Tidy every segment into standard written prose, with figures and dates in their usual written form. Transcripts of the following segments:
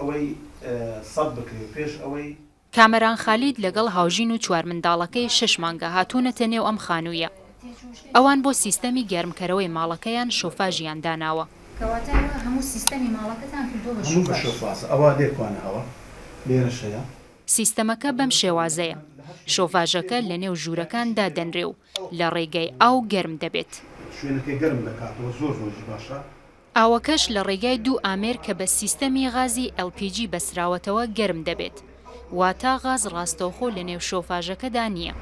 ئەوەی سەد بکرێت پێش ئەوەی کامەران خالید لەگەڵ هاوژین و چوار منداڵەکەی 6 مانگە هاتوونەتە نێو ئەم خانوویە. ئەوان بۆ سیستەمی گەرمکەرەوەی ماڵەکەیان شۆفاژیان داناوە. هەموو سیستەمی ماڵەکەتان کردووە بە هەموو بە شۆفاژ ئەوە لێکوانەوە لێرەشەیە. سیستەمەکە بەم شێوازەیە. شۆفاژەکە لە نێو ژوورەکاندا دەنرێ و لە ڕێگەی ئاو گەرم دەبێت. شوێنەکەی گەرم دەکاتەوە زۆری باشە. ئاوەکەش لە ڕێگای 2 ئامێر کە بە سیستەمی غازی LPG بەسراوەتەوە گەرم دەبێت. واتە غاز ڕاستەوخۆ لە نێو شۆفاژەکەدا نییە.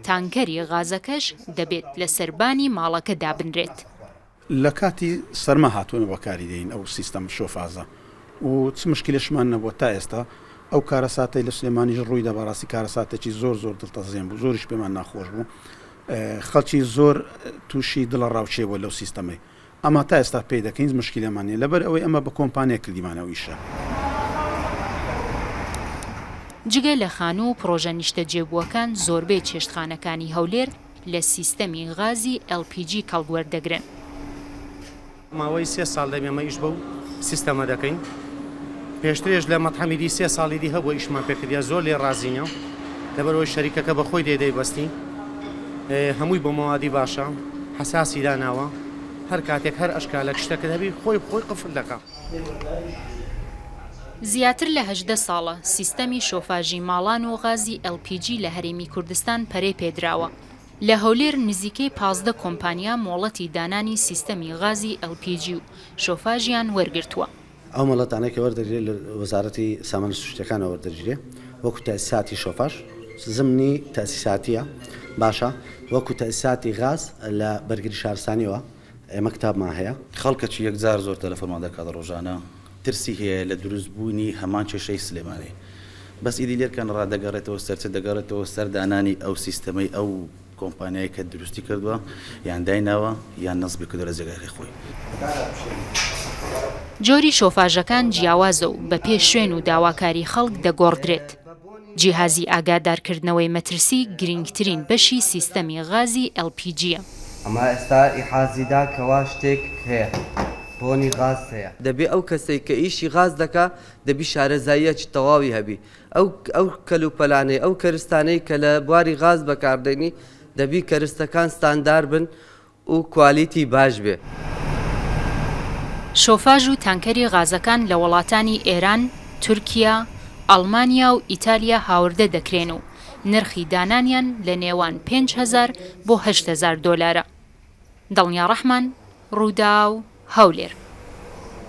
تانکەری غازەکەش دەبێت لە سەربانی ماڵەکە دابنرێت. لە کاتی سەرما هاتوونە بەکاری دەین ئەو سیستەم شۆفازە و چ مشکلشمان نەبووە تا ئێستا. ئەو کارەساتەی لە سلێمانیش ڕوویدا بەڕاستی کارەساتێکی زۆر دڵتەزیێن بوو، زۆریش پێمان ناخۆش بوو. خەڵکی زۆر تووشی دڵە ڕاوچێ بووە لەو سیستەمەی. ئەمە تا ئێستا پێی دەکەین مشکلەمانێ لەبەر ئەوەی ئەمە بە کۆمپانیا کردیمانەوە ئیشە. جگە لە خانوو و پرۆژە نیشتە جێبووەکان زۆربەی چێشتخانەکانی هەولێر لە سیستەمی غازی LPG کەڵگوەردەگرن. ماوەی 3 ساڵ دەمێمە ئیش بەو سیستەمە دەکەین. پێشترێش لە مەتحەمیدی 3 ساڵیدی هەبووە ئیشمان پێکردیا زۆر لێ ڕازینە لەبەرەوەی شەریکەکە بەخۆی دێدەی بەستی هەمووی بۆ مەوادی باشە حەساسی داناوە هەر کاتێک هەر ئەشکالە شتەکە دەبی خۆی قفل دەکا. زیاتر لە 18 ساڵە سیستەمی شۆفاژی ماڵان و غازی LPG لە هەرێمی کوردستان پەرەی پێدراوە. لە هەولێر نزیکەی 15 کۆمپانیا مۆڵەتی دانانی سیستەمی غازی LPG و شۆفاژیان وەرگرتووە. ئەو مەڵەتانەی کە وەردەگرێت لە وەزارەتی سامانە سوشتەکانە وەردەگرێت وەکو تەسیساتی شۆفاژ زمنی تەسیساتیە باشە وەکو تەسیساتی غاز لە بەرگری شارستانیەوە ئێمە کتابمان هەیە. خەڵکەکی یەکجار زۆر تەلەفۆنمان دەکات ڕۆژانە ترسی هەیە لە دروستبوونی هەمان کێشەی سلێمانی بەس ئیدی لێرکان ڕادەگەڕێتەوە سەرچە دەگەڕێتەوە سەردانانی ئەو سیستەمەی ئەو کۆمپانیایی کە دروستی کردووە یان دایناوە یان نەسبی کردووە لە جێگای خۆی. جۆری شۆفاژەکان جیاوازە و بە پێش شوێن و داواکاری خەڵک دەگۆڕدرێت. جیهازی ئاگادارکردنەوەی مەترسی گرنگترین بەشی سیستەمی غازی LPGە. ئەمە ئێستا ئیحازیدا کەوا شتێک هەیە بۆنی غاز هەیە دەبێ ئەو کەسێک کە ئیشی غاز دەکا دەبی شارەزاییەکی تەواوی هەبی ئەو کەلوپەلانەی ئەو کەرستانەی کە لە بواری غاز بەکاردێنی دەبی کەرستەکان ستاندار بن و کوالیتی باش بێ. شۆفاژ و تانکەری غازەکان لە وڵاتانی ئێران، تورکیا، ئەڵمانیا و ئیتالیا هاوردە دەکرێن و نرخی دانانیان لە نێوان 5,000 بۆ 8,000 دۆلارە. دڵنیا ڕەحمان، ڕوودا و هەولێر.